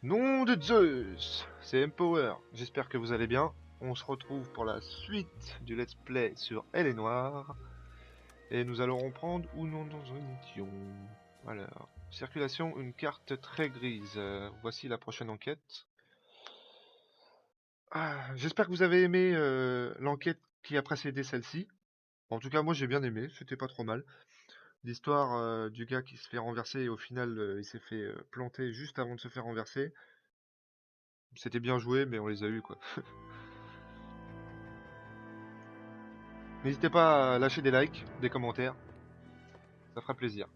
Nom de Zeus, c'est Mpower, j'espère que vous allez bien. On se retrouve pour la suite du let's play sur L.A Noire. Et nous allons reprendre où nous en étions. Alors, circulation, une carte très grise. Voici la prochaine enquête. J'espère que vous avez aimé l'enquête qui a précédé celle-ci. En tout cas, moi j'ai bien aimé, c'était pas trop mal. L'histoire du gars qui se fait renverser et au final il s'est fait planter juste avant de se faire renverser. C'était bien joué, mais on les a eu quoi. N'hésitez pas à lâcher des likes, des commentaires, ça fera plaisir.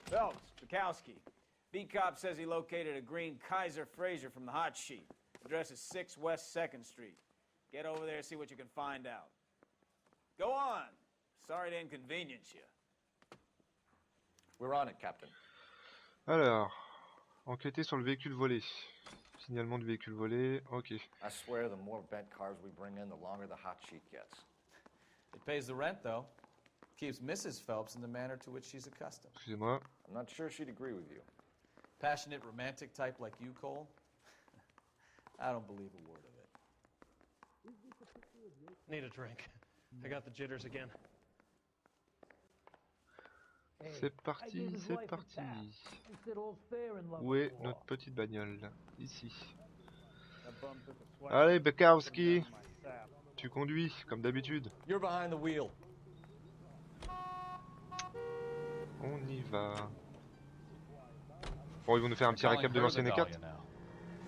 Phelps, Bukowski. B-Cop says he located a green Kaiser Fraser from the hot sheet. Address is 6 West 2nd Street. Get over there and see what you can find out. Go on. Sorry to inconvenience you. We're on it, Captain. Alors, enquêter sur le véhicule volé. Signalement du véhicule volé, ok. I swear the more bent cars we bring in, the longer the hot sheet gets. It pays the rent, though. Keeps Mrs. Phelps in the manner to which she's accustomed. Excusez-moi. I'm not sure she'd agree with you. Passionate, romantic type like you, Cole? I don't believe a word of it. Need a drink. I got the jitters again. C'est parti, c'est parti. Où est notre petite bagnole? Ici. Allez, Bukowski, tu conduis, comme d'habitude. You're behind the wheel. On y va. Bon, ils vont nous faire un petit récap de l'ancienne carte.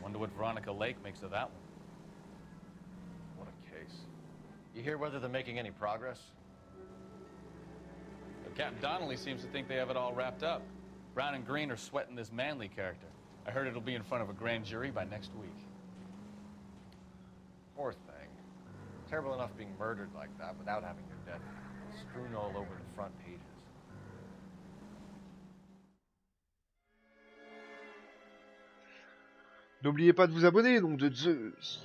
Wonder what Veronica Lake makes of that one. What a case. You hear whether they're making any progress? Captain Donnelly seems to think they have it all wrapped up. Brown and Green are sweating this Manley character. I heard it'll be in front of a grand jury by next week. Poor thing. Terrible enough being murdered like that without having their death strewn all over the front pages. N'oubliez pas de vous abonner, nom de Zeus.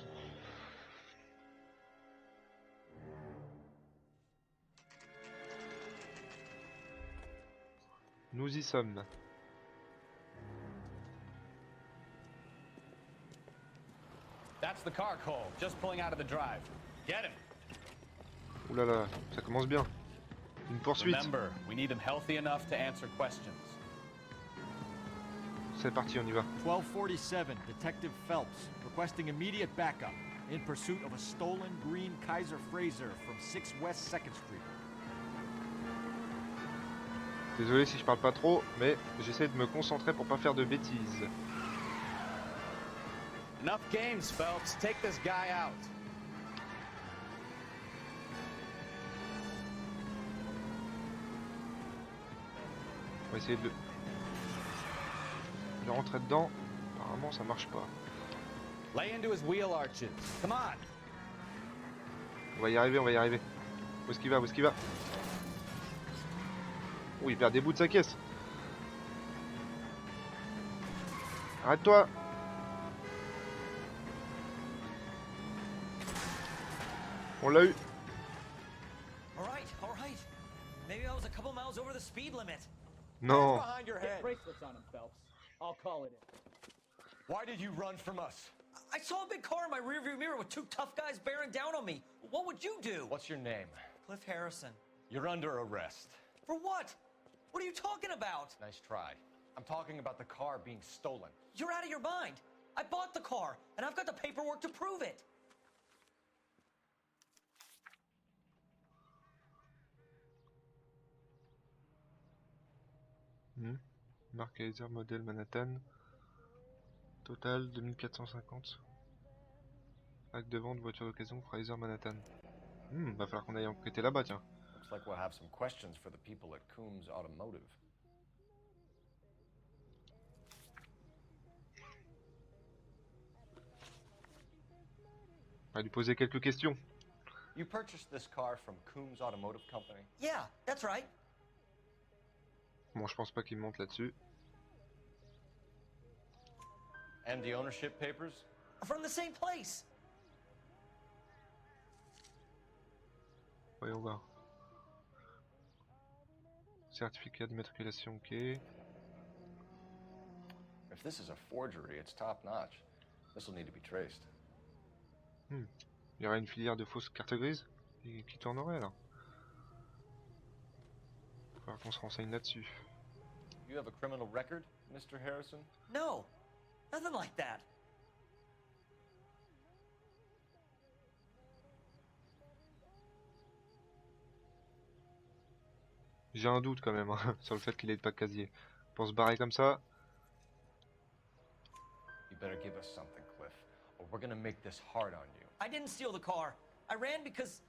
Nous y sommes. That's the car, Cole. Just pulling out of the drive. Get him. Ouh là là, ça commence bien. Une poursuite. Remember, we need him healthy enough to answer questions. C'est parti, on y va. 1247, Detective Phelps, requesting immediate backup in pursuit of a stolen green Kaiser Fraser from 6 West 2nd Street. Désolé si je parle pas trop, mais j'essaie de me concentrer pour pas faire de bêtises. Enough games, Phelps. Take this guy out. On va essayer de rentrer dedans. Apparemment ça marche pas. Lay into his wheel arches. Come on. On va y arriver, on va y arriver. Où est-ce qu'il va? Où est-ce qu'il va? Oh, il perd des bouts de sa caisse. Arrête-toi. On l'a eu. All right. Maybe I was a couple miles over the speed limit. Non. Behind your head. Bracelets on him, Phelps. I'll call it in. Why did you run from us? I saw a big car in my rearview mirror with two tough guys bearing down on me. What would you do? What's your name? Cliff Harrison. You're under arrest. For what? What are you talking about? Nice try. I'm talking about the car being stolen. You're out of your mind. I bought the car, and I've got the paperwork to prove it. Marque Kaiser, modèle Manhattan. Total 2450. Acte de vente, voiture d'occasion, Fraser Manhattan. Va falloir qu'on aille enquêter là-bas, tiens. Looks like we'll have some questions for the people at Coombs Automotive. On va lui poser quelques questions. You purchased this car from Coombs Automotive Company? Yeah, that's right. Bon, je pense pas qu'il monte là-dessus. And the ownership papers? From the same place. Voyons voir. Certificat d'immatriculation, ok. If this is a forgery, it's top-notch. This will need to be traced. Il y aurait une filière de fausses cartes grises qui tournerait là. Il va falloir qu'on se renseigne là-dessus. You have a criminal record, Mr. Harrison? No, nothing like that. J'ai un doute quand même hein, sur le fait qu'il ait pas de casier. Pour se barrer comme ça, You better give us something, Cliff, or we're gonna make this hard on you. I didn't steal the car. I ran because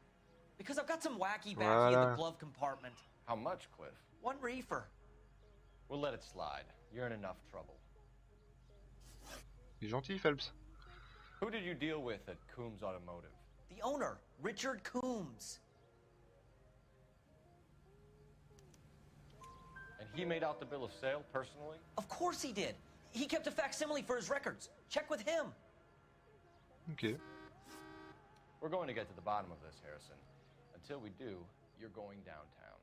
I've got some wacky backy in the Voilà. glove compartment. How much, Cliff? 1 reefer. We'll let it slide. You're in enough trouble. il est gentil Phelps. Who did you deal with at Coombs Automotive? The owner, Richard Coombs. And he made out the bill of sale personally? Of course he did. He kept a facsimile for his records. Check with him. Ok. We're going to get to the bottom of this, Harrison. Until we do, you're going downtown.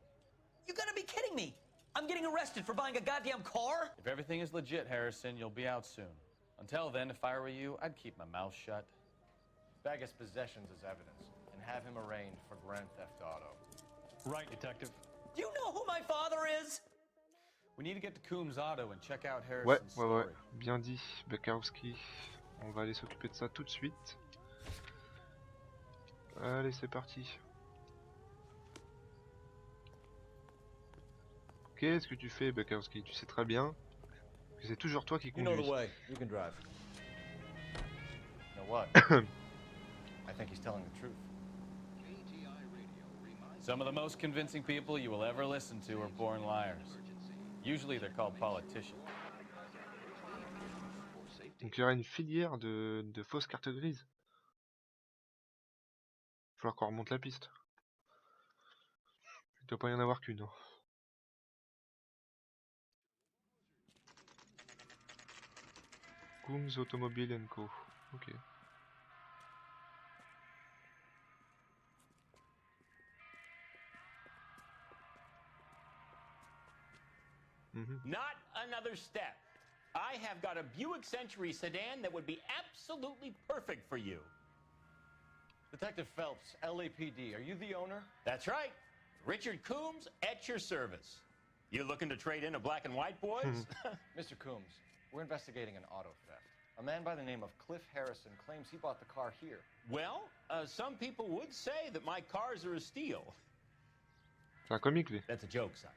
You gotta be kidding me. I'm getting arrested for buying a goddamn car? If everything is legit, Harrison, you'll be out soon. Until then, if I were you, I'd keep my mouth shut. Bag his possessions as evidence, and have him arraigned for Grand Theft Auto. Right, Detective. Do you know who my father is? We need to get to Coombs Auto and check out Ouais, Harrison's ouais. story. Bien dit, Bekowski. On va aller s'occuper de ça tout de suite. Allez, c'est parti. Qu'est-ce que tu fais, Bekowski? Tu sais très bien que c'est toujours toi qui You know the conduis. way. You can drive. You know what? I think he's telling the truth. Some of the most convincing people you will ever listen to are born liars. Usually they're called politicians. Donc il y aura une filière de fausses cartes grises. Il va falloir qu'on remonte la piste. Il doit pas y en avoir qu'une. Hein. Coombs Automobile Co. Ok. Not another step. I have got a Buick Century sedan that would be absolutely perfect for you. Detective Phelps, LAPD, are you the owner? That's right. Richard Coombs at your service. You looking to trade in a black and white, boys? Mr. Coombs, we're investigating an auto theft. A man by the name of Cliff Harrison claims he bought the car here. Well, some people would say that my cars are a steal. C'est un comique lui. That's a joke, son.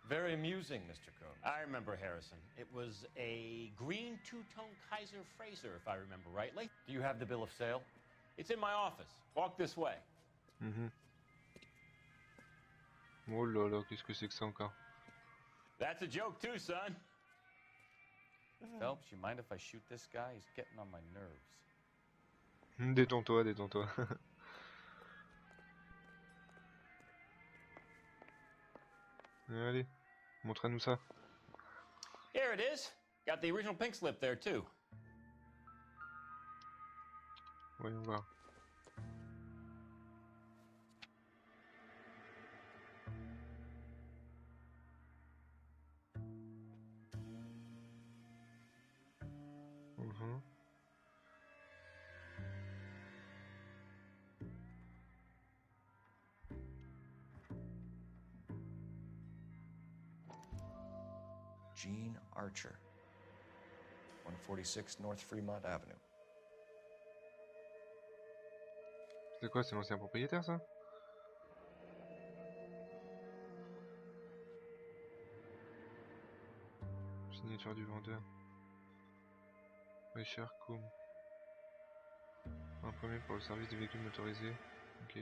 Very amusing, Mr. Coombs. I remember Harrison. It was a green two-tone Kaiser Frazer, if I remember rightly. Do you have the bill of sale? It's in my office. Walk this way. Oh là là, qu'est-ce que c'est que ça encore? That's a joke too, son. Phelps, you mind if I shoot this guy? He's getting on my nerves. Détends-toi, détends-toi. Allez, montre-nous ça. Here it is. Got the original pink slip there too. Voyons voir. Gene Archer, 146 North Fremont Avenue. C'est quoi, c'est l'ancien propriétaire ça? Signature du vendeur. Richard Combs. Un premier pour le service des véhicules motorisés. Ok.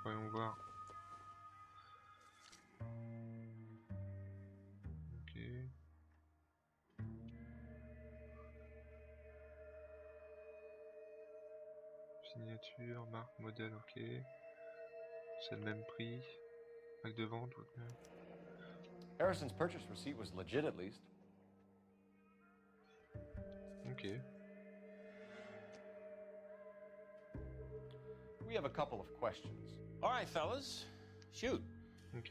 Voyons voir. Ok. Signature, marque, modèle, ok. C'est le même prix. Acte de vente, ok. Harrison's purchase receipt was legit at least. Ok. We have a couple of questions. All right, fellas. Shoot. Ok.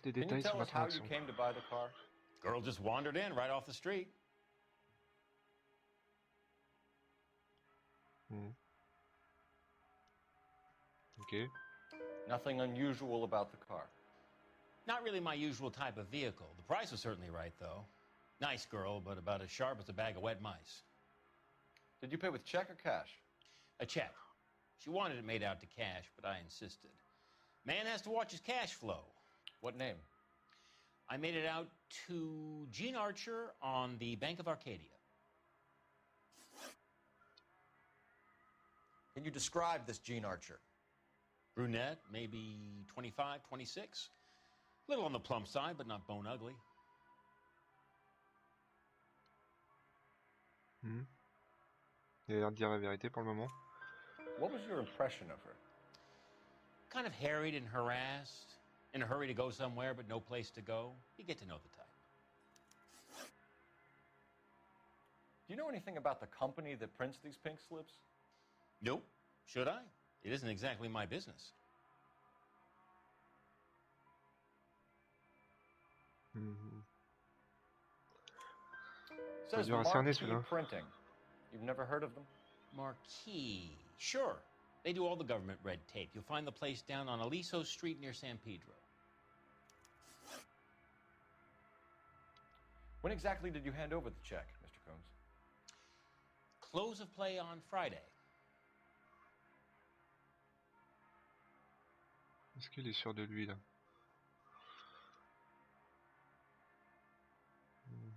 Des Can you détails sur tell la us how you transaction. came to buy the car? Girl just wandered in right off the street. Ok. Nothing unusual about the car. Not really my usual type of vehicle. The price was certainly right, though. Nice girl, but about as sharp as a bag of wet mice. Did you pay with check or cash? A check. She wanted it made out to cash, but I insisted. Man has to watch his cash flow. What name? I made it out to Gene Archer on the Bank of Arcadia. Can you describe this Gene Archer? Brunette, maybe 25, 26. A little on the plump side, but not bone ugly. Il a l'air de dire la vérité pour le moment. What was your impression of her? Kind of harried and harassed. In a hurry to go somewhere, but no place to go. You get to know the type. Do you know anything about the company that prints these pink slips? Nope. Should I? It isn't exactly my business. Says dur à cerner, Marquee celui-là. Printing. You've never heard of them? Marquee. Sure. They do all the government red tape. You'll find the place down on Aliso Street near San Pedro. When exactly did you hand over the check, Mr. Combs? Close of play on Friday. Est-ce qu'il est sûr de lui là?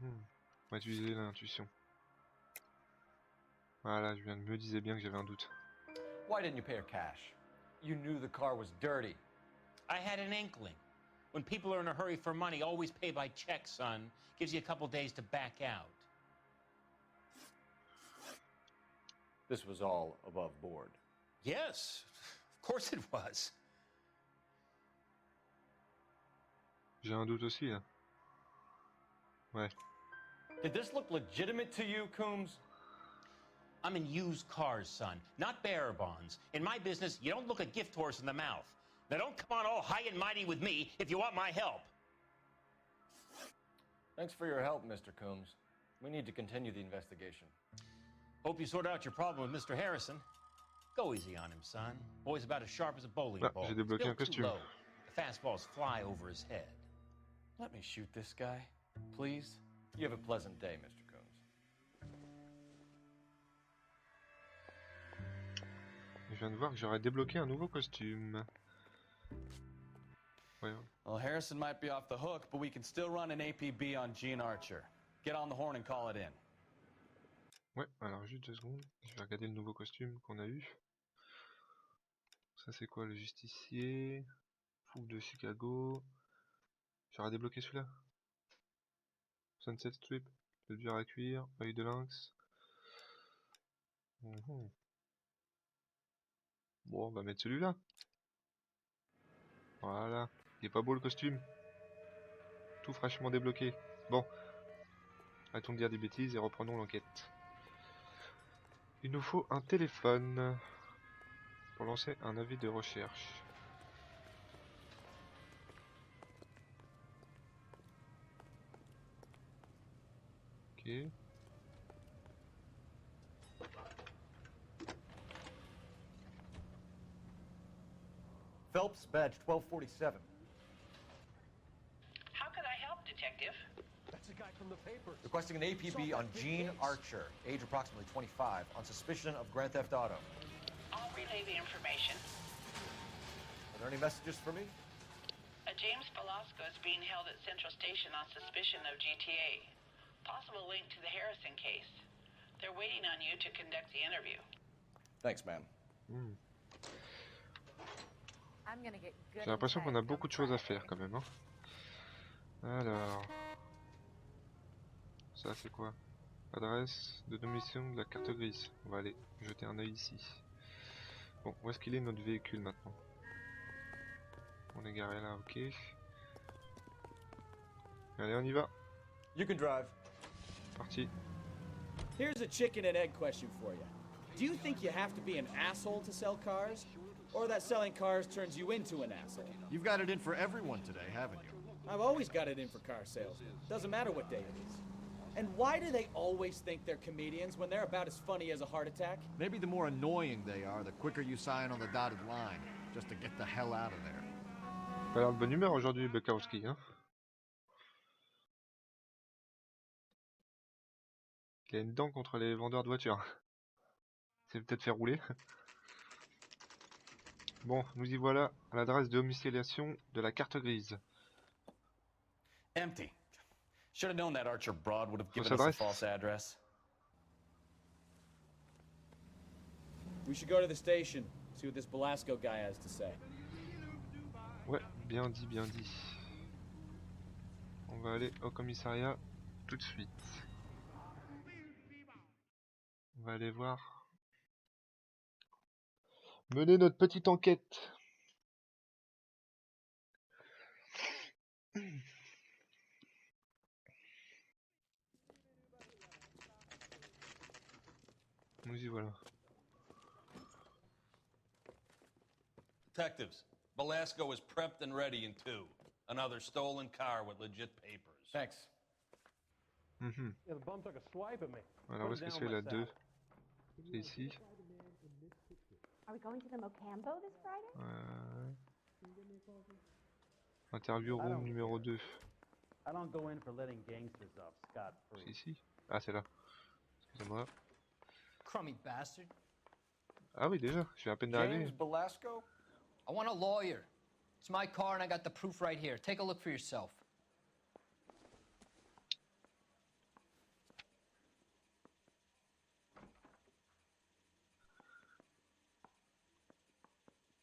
On va utiliser l'intuition. Voilà, je me disais bien que j'avais un doute. Why didn't you pay her cash? You knew the car was dirty. I had an inkling. When people are in a hurry for money, always pay by check, son. Gives you a couple days to back out. This was all above board. Yes, of course it was. J'ai un doute aussi là. Ouais. Did this look legitimate to you, Coombs? I'm in used cars, son, not bearer bonds. In my business, you don't look a gift horse in the mouth. Now don't come on all high and mighty with me if you want my help. Thanks for your help, Mr. Coombs. We need to continue the investigation. Hope you sort out your problem with Mr. Harrison. Go easy on him, son. Boy's about as sharp as a bowling ball. J'ai débloqué un Built too costume. low. The fastballs fly over his head. Let me shoot this guy, please. You have a pleasant day, Mr. Coombs. Je viens de voir que j'aurais débloqué un nouveau costume. Ouais. Well, Harrison might be off the hook, but we can still run an APB on Gene Archer. Get on the horn and call it in. Ouais, alors juste 2 secondes. Je vais regarder le nouveau costume qu'on a eu. Ça c'est quoi, le justicier? Fou de Chicago. J'aurais débloqué celui-là. Sunset Strip, le dur à cuire, œil de lynx. Bon, on va mettre celui-là. Voilà. Il est pas beau le costume. Tout fraîchement débloqué. Bon. Arrêtons de dire des bêtises et reprenons l'enquête. Il nous faut un téléphone pour lancer un avis de recherche. Ok. Phelps, badge 1247. How could I help, Detective? That's the guy from the paper. Requesting an APB on Gene Archer, age approximately 25, on suspicion of Grand Theft Auto. I'll relay the information. Are there any messages for me? James Velasco is being held at Central Station on suspicion of GTA. Possible link to the Harrison case. They're waiting on you to conduct the interview. Thanks, ma'am. J'ai l'impression qu'on a beaucoup de choses à faire quand même. Hein. Alors... Ça c'est quoi? Adresse de domicile de la carte grise. On va aller jeter un œil ici. Bon, où est-ce qu'il est notre véhicule maintenant? On est garé là, ok. Allez, on y va. You can drive. Parti. Here's a chicken and egg question for you. Do you think you have to be an asshole to sell cars? Or that selling cars turns you into an asshole. You've got it in for everyone today, haven't you? I've always got it in for car sales. Doesn't matter what day it is. And why do they always think they're comedians when they're about as funny as a heart attack? Maybe the more annoying they are, the quicker you sign on the dotted line, just to get the hell out of there. T'as l'air de bonne humeur aujourd'hui, Bekowski, hein. Il a une dent contre les vendeurs de voitures. C'est peut-être fait rouler. Bon, nous y voilà à l'adresse de domiciliation de la carte grise. Empty. Should have known that Archer broad would have given Fausse us a adresse. false address. We should go to the station, see what this Belasco guy has to say. Ouais, bien dit, bien dit. On va aller au commissariat tout de suite. On va aller voir. Mener notre petite enquête. Nous y voilà. Detectives, Belasco is prepped and ready in 2. Another stolen car with legit papers. Thanks. Mhm. Yeah, the bum took a swipe at me. Alors, où est-ce que c'est la 2? C'est ici. Are we going to the Mocambo this Friday? Interview room numéro 2. I don't go in for letting gangsters off C'est scot-free. ici. Ah, c'est là. Excusez-moi. Crummy bastard. Ah oui, déjà. Je suis à peine d'arriver. James Belasco? I want a lawyer. It's my car and I got the proof right here. Take a look for yourself.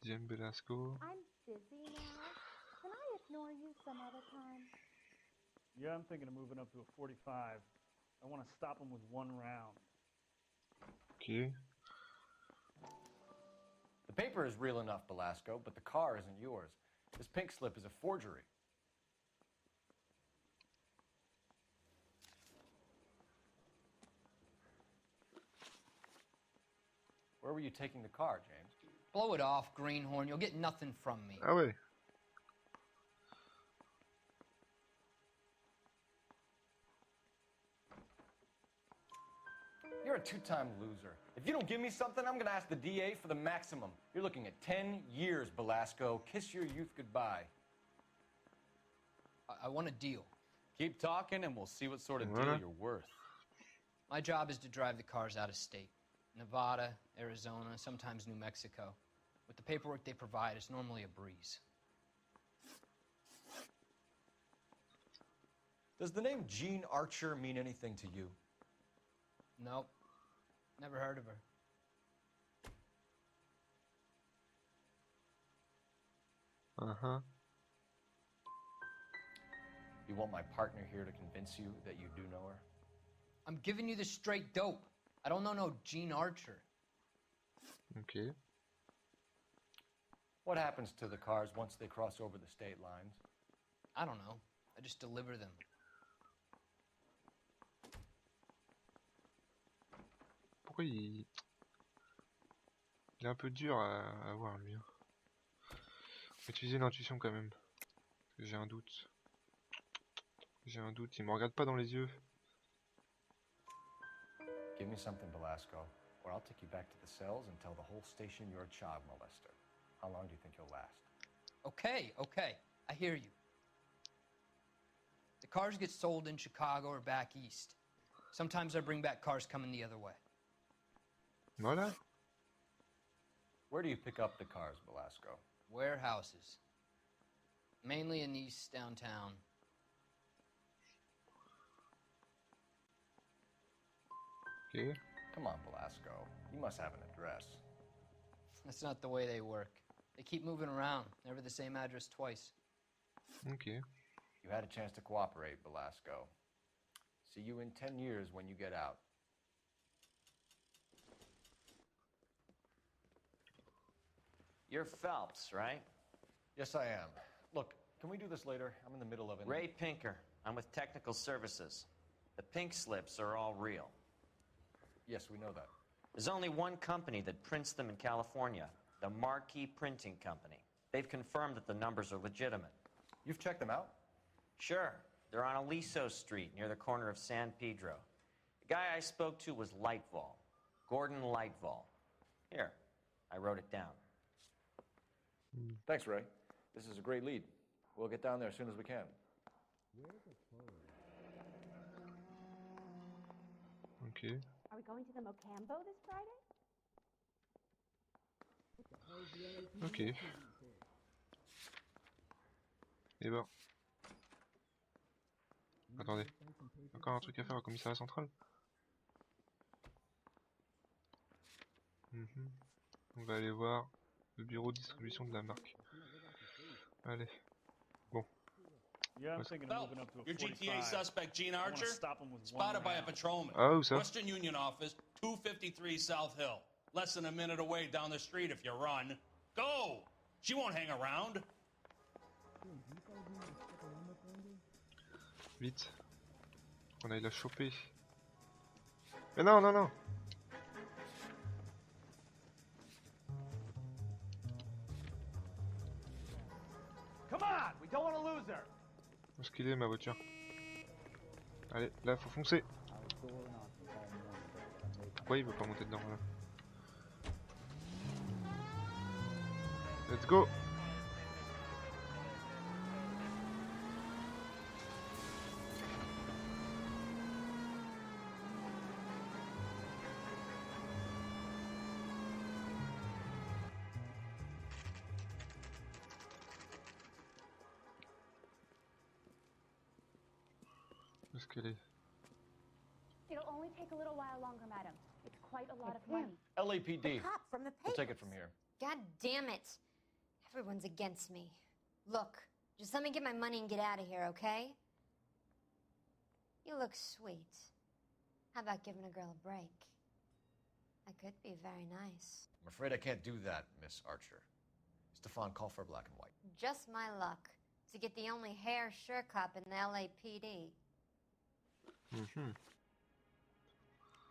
James Belasco. I'm busy now. Can I ignore you some other time? Yeah, I'm thinking of moving up to a 45. I want to stop him with one round. Ok. The paper is real enough, Belasco, but the car isn't yours. This pink slip is a forgery. Where were you taking the car, James? Blow it off, greenhorn. You'll get nothing from me. Ah ouais. You're a two-time loser. If you don't give me something, I'm gonna ask the DA for the maximum. You're looking at 10 years, Belasco. Kiss your youth goodbye. I want a deal. Keep talking and we'll see what sort of deal you're worth. My job is to drive the cars out of state. Nevada, Arizona, sometimes New Mexico. With the paperwork they provide, it's normally a breeze. Does the name Jean Archer mean anything to you? Nope. Never heard of her. Uh-huh. You want my partner here to convince you that you do know her? I'm giving you the straight dope. I don't know no Jean Archer. Ok. What happens to the cars once they cross over the state lines? I don't know. I just deliver them. Pourquoi il est un peu dur à voir lui, hein. Faut utiliser l'intuition quand même. Parce que j'ai un doute. J'ai un doute, il me regarde pas dans les yeux. Give me something, Belasco, or I'll take you back to the cells and tell the whole station you're a child molester. How long do you think you'll last? Okay, okay. I hear you. The cars get sold in Chicago or back east. Sometimes I bring back cars coming the other way. Voilà. Where do you pick up the cars, Belasco? Warehouses. Mainly in East downtown. Ok. Come on, Belasco. You must have an address. That's not the way they work. They keep moving around, never the same address twice. Ok. You had a chance to cooperate, Belasco. See you in 10 years when you get out. You're Phelps, right? Yes, I am. Look, can we do this later? I'm in the middle of an... Ray Pinker. I'm with Technical Services. The pink slips are all real. Yes, we know that. There's only one company that prints them in California. the Marquee Printing Company. They've confirmed that the numbers are legitimate. You've checked them out? Sure. They're on Aliso Street, near the corner of San Pedro. The guy I spoke to was Lightval. Gordon Lightval. Here, I wrote it down. Thanks, Ray. This is a great lead. We'll get down there as soon as we can. Ok. Are we going to the Mocambo this Friday? Ok. Et ben. Attendez. Encore un truc à faire au commissariat central. On va aller voir le bureau de distribution de la marque. Allez. Bon. Yeah, I'm thinking of moving up to a Your 45. GTA suspect, Gene I wanna Archer, stop him with one spotted by a round. patrolman. Ah, où ça? Western Union office, 253 South Hill. Less than a minute away down the street if you run. Go! She won't hang around. Vite. On aille la choper. Mais non, non, non. Come on, we don't want to lose her. Où est-ce qu'il est ma voiture? Allez, là faut foncer. Pourquoi il veut pas monter dedans là? Let's go. Où est-ce qu'elle est? It'll only take a little while longer, madam. It's quite a lot of money. LAPD. Cop from the We'll take papers. it from here. God damn it. Everyone's against me. Look, just let me get my money and get out of here, okay? You look sweet. How about giving a girl a break? That could be very nice. I'm afraid I can't do that, Miss Archer. Stefan, call for black and white. Just my luck to get the only hair sure cop in the LAPD.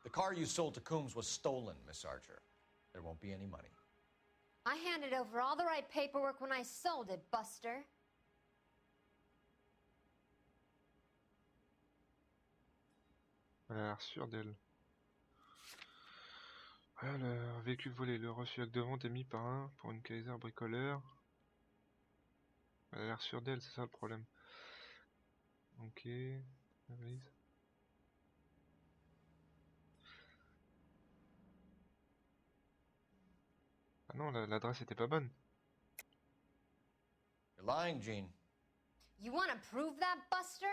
The car you sold to Coombs was stolen, Miss Archer. There won't be any money. I handed over all the right paperwork when I sold it, Buster. Elle a l'air sûre d'elle. Alors, véhicule volé. Le reçu acte de vente émis par un pour une Kaiser bricoleur. Elle a l'air sûre d'elle, c'est ça le problème. Ok. Grise. Ah non, l'adresse était pas bonne. You're lying, Gene. You want to prove that, Buster?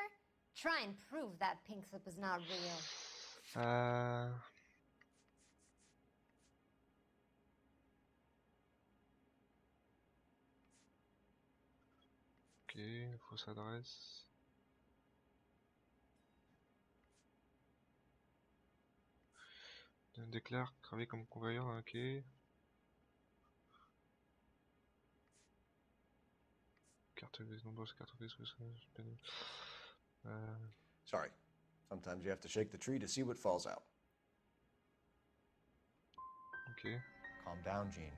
Try and prove that pink slip is not real. Ok, fausse adresse. Déclare travailler comme convoyeur, ok. Carte grise, nombreuses cartes grises. Sorry. Sometimes you have to shake the tree to see what falls out. Ok. Calm down, Gene.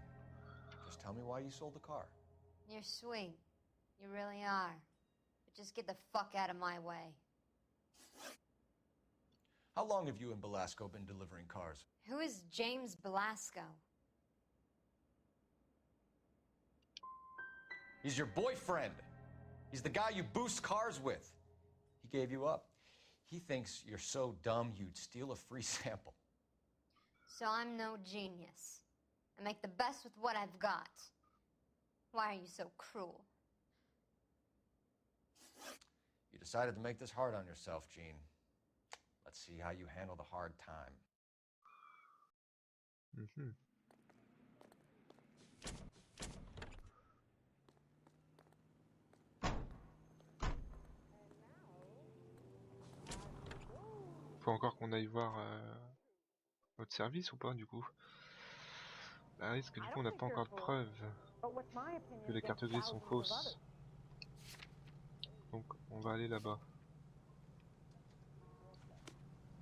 Just tell me why you sold the car. You're sweet. You really are. But just get the fuck out of my way. How long have you and Belasco been delivering cars? Who is James Belasco? He's your boyfriend. He's the guy you boost cars with. He gave you up. He thinks you're so dumb you'd steal a free sample. So I'm no genius. I make the best with what I've got. Why are you so cruel? You decided to make this hard on yourself, Gene. Let's see how you handle the hard time. Faut encore qu'on aille voir notre service ou pas du coup. Bah risque que du coup on n'a pas encore de preuves que les cartes grises sont fausses. Donc on va aller là-bas.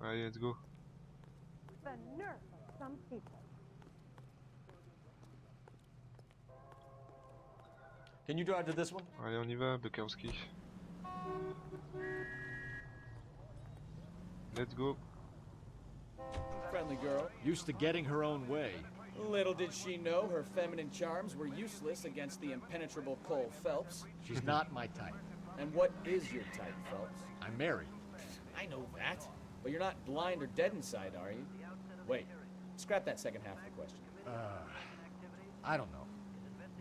Allez, let's go. The nerve of some people. Can you drive to this one? Allez, on y va, Bukowski. Let's go. Friendly girl. Used to getting her own way. Little did she know her feminine charms were useless against the impenetrable Cole Phelps. She's not my type. And what is your type, Phelps? I'm married. I know that. But you're not blind or dead inside, are you? Wait, scrap that second half of the question. I don't know.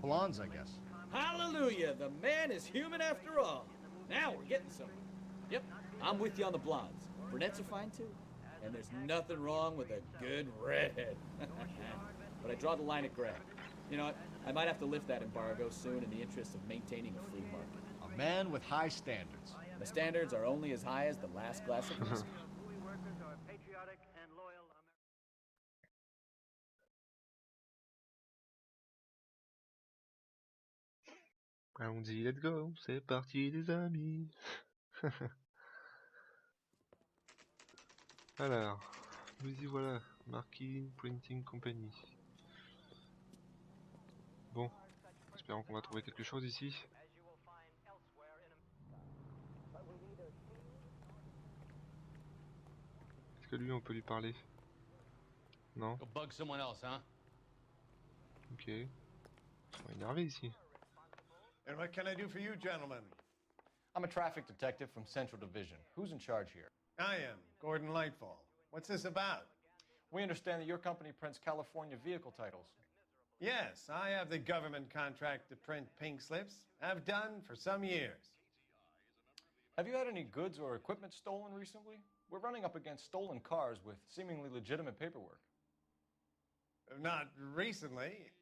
Blondes, I guess. Hallelujah! The man is human after all. Now we're getting somewhere. Yep, I'm with you on the blondes. Brunettes are fine too. And there's nothing wrong with a good redhead. But I draw the line at gray. You know what? I might have to lift that embargo soon in the interest of maintaining a free market. A man with high standards. The standards are only as high as the last glass of whiskey. On dit let's go, c'est parti les amis. Alors, nous y voilà, Marking Printing Company. Bon, espérons qu'on va trouver quelque chose ici. Est-ce que lui on peut lui parler? Non? Go bug someone else, huh? Ok. Ils sont énervés ici. And what can I do for you, gentlemen? I'm a traffic detective from Central Division. Who's in charge here? I am, Gordon Lightfall. What's this about? We understand that your company prints California vehicle titles. Yes, I have the government contract to print pink slips. I've done for some years. Have you had any goods or equipment stolen recently? We're running up against stolen cars with seemingly legitimate paperwork. Not recently.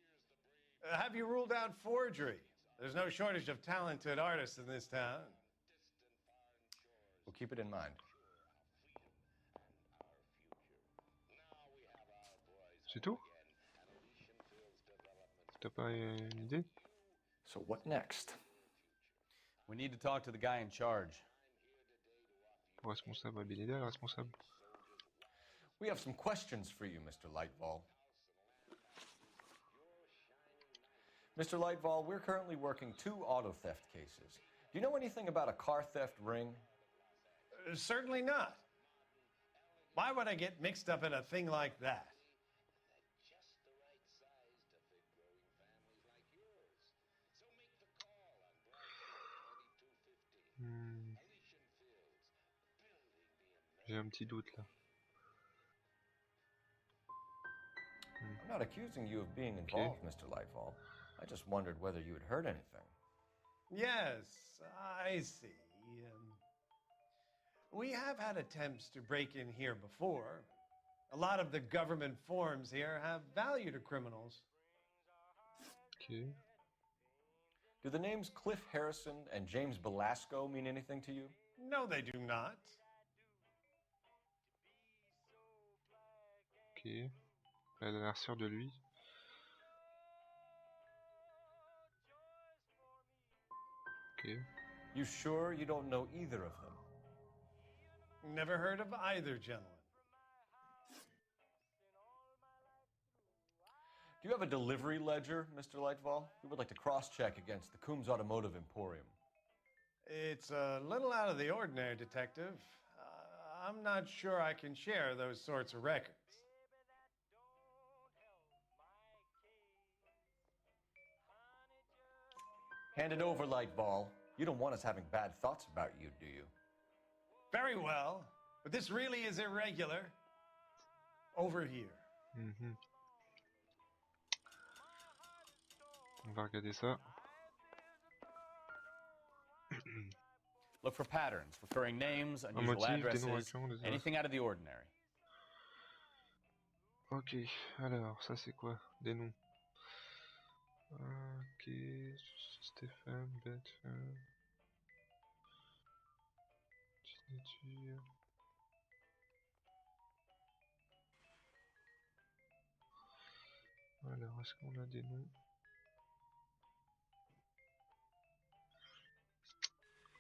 Have you ruled out forgery? There's no shortage of talented artists in this town. We'll keep it in mind. C'est tout? T'as pas une idée? So what next? We need to talk to the guy in charge. Responsable, bien aidé, responsable. We have some questions for you, Mr. Lightfall. Mr. Lightfall, we're currently working 2 auto theft cases. Do you know anything about a car theft ring? Certainly not. Why would I get mixed up in a thing like that? J'ai un petit doute là. I'm not accusing you of being involved, Mr. Lightfall. I just wondered whether you had heard anything. Yes, I see. We have had attempts to break in here before. A lot of the government forms here have value to criminals. Okay. Do the names Cliff Harrison and James Belasco mean anything to you? No, they do not. Ok. Elle a l'air sûre de lui. Okay. You sure you don't know either of them? Never heard of either gentleman. Do you have a delivery ledger, Mr. Lightfall? We would like to cross-check against the Coombs Automotive Emporium. It's a little out of the ordinary, Detective. I'm not sure I can share those sorts of records. Hand it over, Lightball. You don't want us having bad thoughts about you, do you? Very well, but this really is irregular. Over here. On va regarder ça. Look for patterns, recurring names, Un unusual motif, addresses, dénomination, des anything out of the ordinary. Ok, alors, ça c'est quoi? Des noms. Ok, Stéphane, Bedford. Signature. Alors, est-ce qu'on a des noms?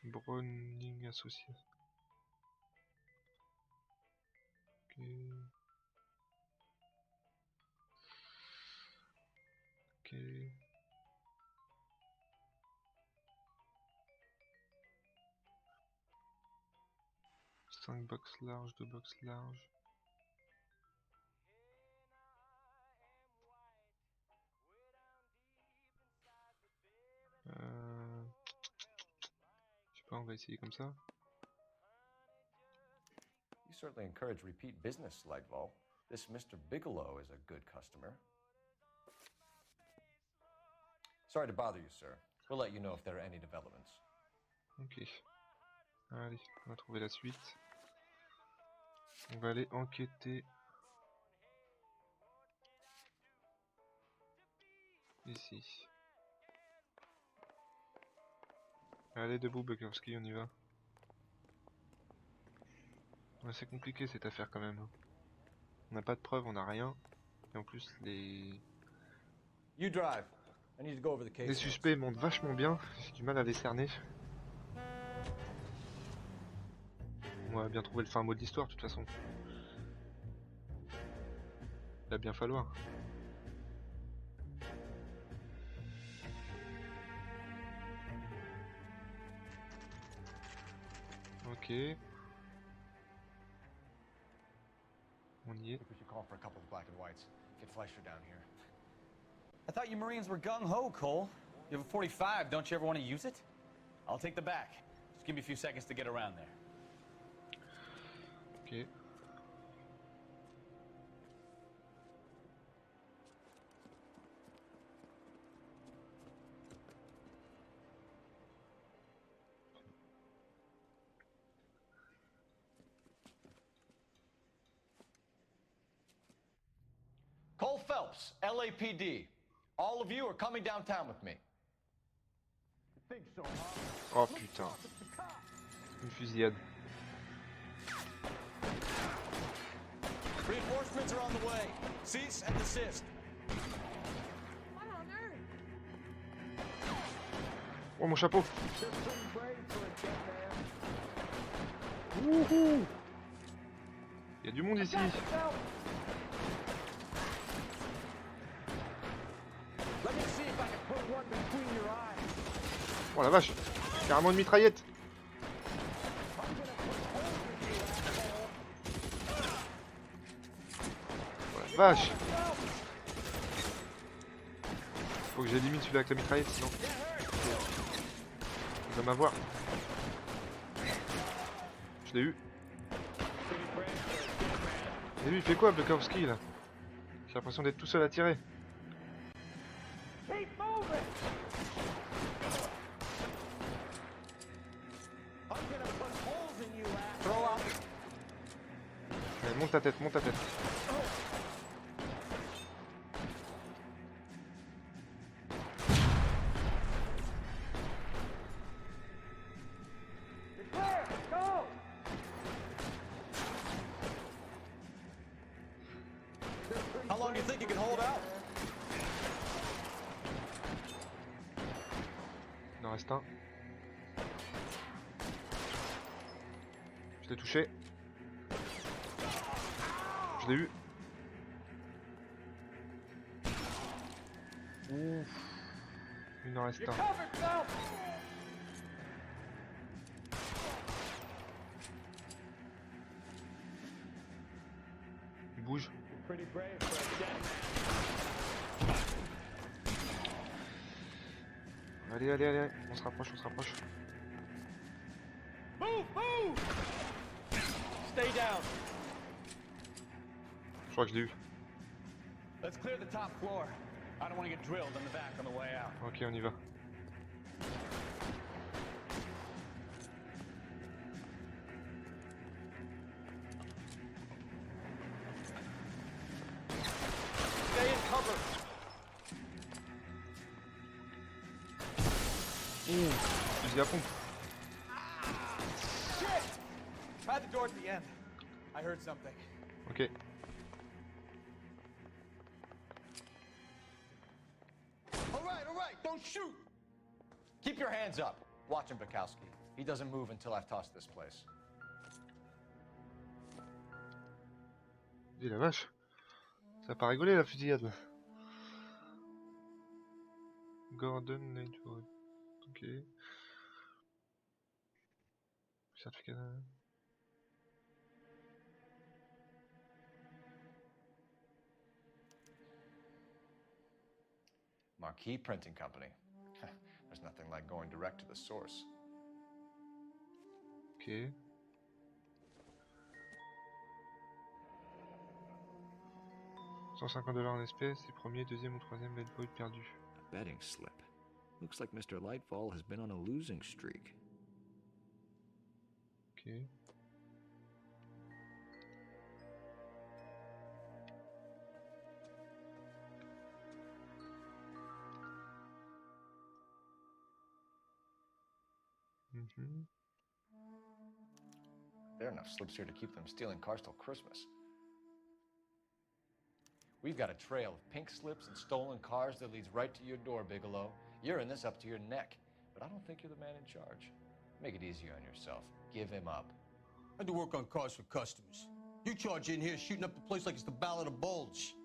Browning associé. Ok. Ok. 5 box larges, 2 box larges. Je sais pas, on va essayer comme ça. You certainly encourage repeat business, Lightval. This Mr. Bigelow is a good customer. Sorry to bother you, sir. We'll let you know if there are any developments. Ok. Allez, on va trouver la suite. On va aller enquêter. Ici. Allez, debout, Bukowski, on y va. Ouais, c'est compliqué cette affaire quand même. On n'a pas de preuves, on n'a rien. Et en plus, les suspects montent vachement bien. J'ai du mal à les cerner. On va bien trouver le fin mot de l'histoire, de toute façon. Il va bien falloir. Ok. On y est. I thought you Marines were gung-ho, Cole. You have a 45, don't you ever want to use it? I'll take the back. Just give me a few seconds to get around there. Ok. Cole Phelps, LAPD. All of you are coming downtown with me. Oh putain. Une fusillade. Reinforcements are on the way. Cease and desist. Oh mon chapeau. Wouhou. Il y a du monde ici. Oh la vache. Carrément une mitraillette. Oh la vache. Faut que j'élimine celui-là avec la mitraillette sinon. Il va m'avoir. Je l'ai eu. Et lui il fait quoi Bukowski là? J'ai l'impression d'être tout seul à tirer. Allez, monte ta tête, monte ta tête. How long do you think you can hold out? Il en reste un. Je l'ai touché. Je l'ai eu. Ouf. Il en reste un. Il bouge. Allez, allez, allez. On se rapproche, on se rapproche. Move, move! Stay down. Je crois que je l'ai eu. Let's clear the top floor. I don't want to get drilled in the back on the way out. Ok, on y va. Stay in cover. Fusil à pompe. Shit! Try the door at the end. I heard something. Ok. All right, don't shoot! Keep your hands up. Watch him, Bukowski. He doesn't move until I've tossed this place. Dis la vache. Ça a pas rigolé la fusillade. Gordon Lightwood. Ok. Certificat. Marquee Printing Company. There's nothing like going direct to the source. Ok. $150 en espèces, et premier, deuxième ou troisième Lightfall perdu. A betting slip. Looks like Mr. Lightfall has been on a losing streak. Ok. Mhm. There are enough slips here to keep them stealing cars till Christmas. We've got a trail of pink slips and stolen cars that leads right to your door, Bigelow. You're in this up to your neck, but I don't think you're the man in charge. Make it easier on yourself. Give him up. I do work on cars for customers. You charge in here shooting up the place like it's the Ballad of Bulge.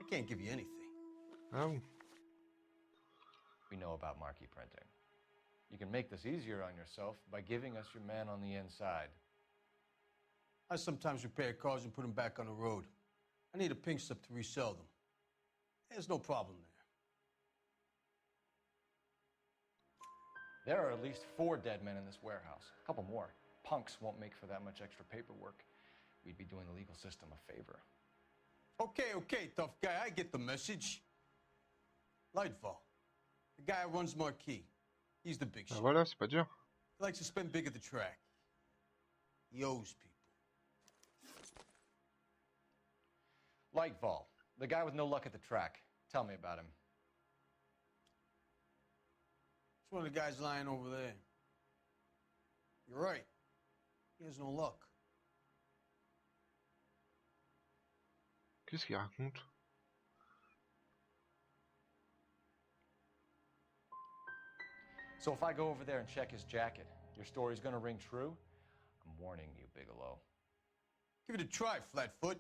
I can't give you anything. Oh. We know about marquee printing. You can make this easier on yourself by giving us your man on the inside. I sometimes repair cars and put them back on the road. I need a pink slip to resell them. There's no problem there. There are at least 4 dead men in this warehouse. A couple more. Punks won't make for that much extra paperwork. We'd be doing the legal system a favor. Okay, tough guy, I get the message. Lightfall, the guy who runs Marquee. He's the big shot. Voilà, c'est pas dur. He likes to spend big at the track. He owes people. Lightfall, the guy with no luck at the track. Tell me about him. It's one of the guys lying over there. You're right. He has no luck. Qu'est-ce qu'il raconte? So if I go over there and check his jacket, your story's gonna ring true? I'm warning you, Bigelow. Give it a try, Flatfoot.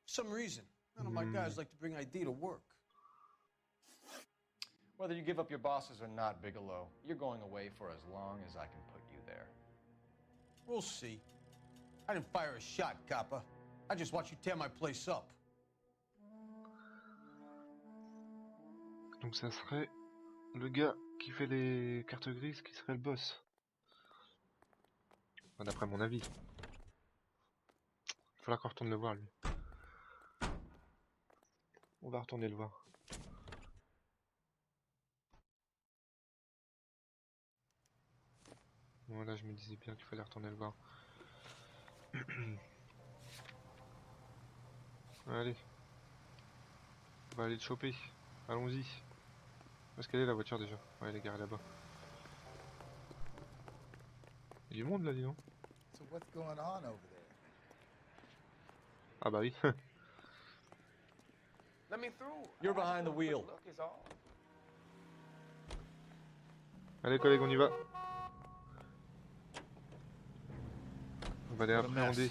For some reason, none of my guys like to bring ID to work. Whether you give up your bosses or not, Bigelow, you're going away for as long as I can put you there. We'll see. I didn't fire a shot, copper. I just watched you tear my place up. Donc ça serait le gars qui fait les cartes grises qui serait le boss. Enfin, d'après mon avis. Il va falloir qu'on retourne le voir lui. On va retourner le voir. Voilà, je me disais bien qu'il fallait retourner le voir. Allez. On va aller le choper. Allons-y. Où est-ce qu'elle est la voiture déjà? Ouais, elle est garée là-bas. Il y a du monde là, dis donc. So what's going on over there? Ah bah oui. Let me through. You're behind the wheel. Allez collègues, on y va. On va les appréhender.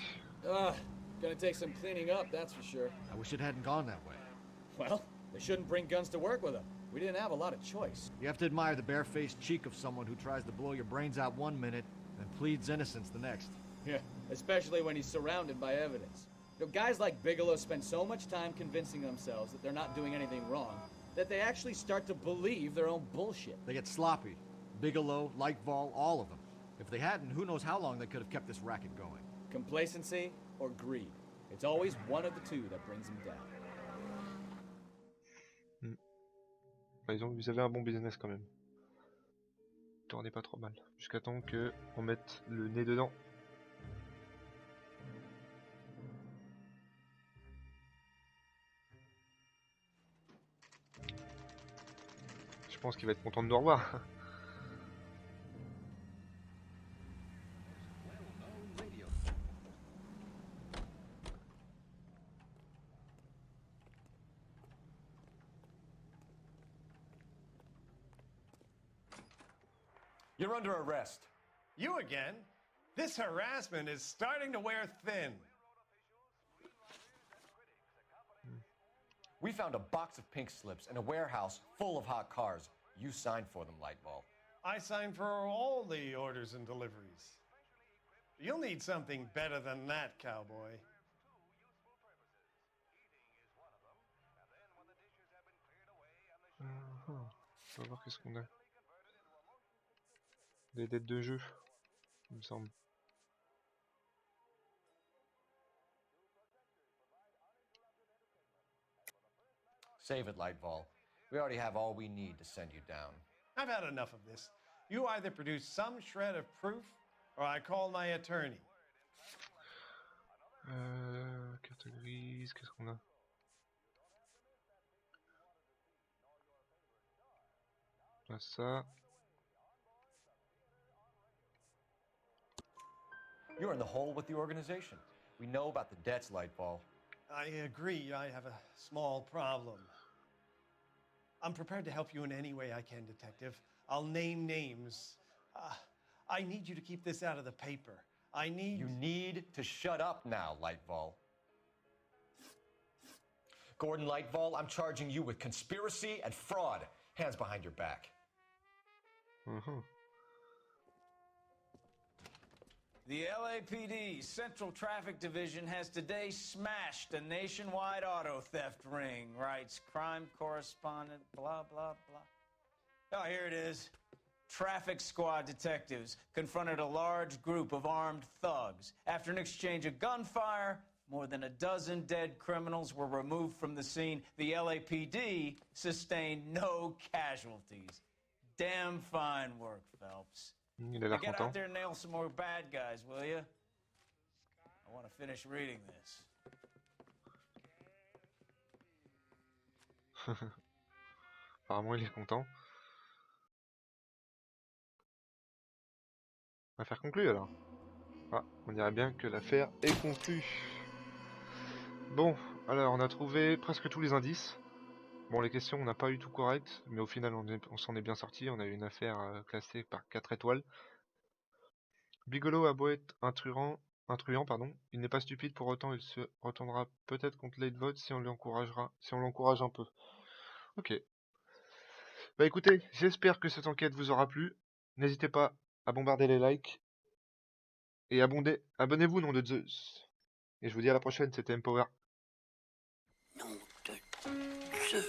Gonna take some cleaning up, that's for sure. I wish it hadn't gone that way. Well, they shouldn't bring guns to work with them. We didn't have a lot of choice. You have to admire the barefaced cheek of someone who tries to blow your brains out one minute and pleads innocence the next. Yeah, especially when he's surrounded by evidence. You know, guys like Bigelow spend so much time convincing themselves that they're not doing anything wrong that they actually start to believe their own bullshit. They get sloppy. Bigelow, Lightfall, all of them. If they hadn't, who knows how long they could have kept this racket going. Complacency or greed. It's always one of the two that brings them down. Ils avaient un bon business quand même. Ils tournaient pas trop mal. Jusqu'à temps qu'on mette le nez dedans. Je pense qu'il va être content de nous revoir. You're under arrest. You again? This harassment is starting to wear thin. We found a box of pink slips in a warehouse full of hot cars. You signed for them, Lightfall. I signed for all the orders and deliveries. You'll need something better than that, cowboy. On va voir qu'est-ce qu'on a. Des dettes de jeu, il me semble. Save it, Lightfall. We already have all we need to send you down. I've had enough of this. You either produce some shred of proof, or I call my attorney. Carte grise, qu'est-ce qu'on a? On a ça. You're in the hole with the organization. We know about the debts, Lightfall. I agree, I have a small problem. I'm prepared to help you in any way I can, Detective. I'll name names. I need you to keep this out of the paper. You need to shut up now, Lightfall. Gordon Lightfall, I'm charging you with conspiracy and fraud. Hands behind your back. The LAPD Central Traffic Division has today smashed a nationwide auto theft ring, writes crime correspondent, blah, blah, blah. Oh, here it is. Traffic squad detectives confronted a large group of armed thugs. After an exchange of gunfire, more than a dozen dead criminals were removed from the scene. The LAPD sustained no casualties. Damn fine work, Phelps. Il a l'air Get content. out there and nail some more bad guys, will you? I want to finish reading this. Apparemment, il est content. Affaire conclue alors. Ah, on dirait bien que l'affaire est conclue. Bon, alors on a trouvé presque tous les indices. Bon, les questions, on n'a pas eu tout correct, mais au final, on s'en est bien sorti. On a eu une affaire classée par 4 étoiles. Bigelow a beau être un truand, il n'est pas stupide, pour autant il se retournera peut-être contre Lightfall si on l'encourage un peu. Ok. Bah écoutez, j'espère que cette enquête vous aura plu. N'hésitez pas à bombarder les likes. Et abonnez-vous, nom de Zeus. Et je vous dis à la prochaine, c'était Mpower. Nom de Zeus.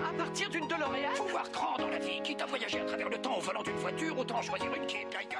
À partir d'une DeLorean? Faut voir grand dans la vie. Quitte à voyager à travers le temps au volant d'une voiture, autant choisir une qui est gaillard.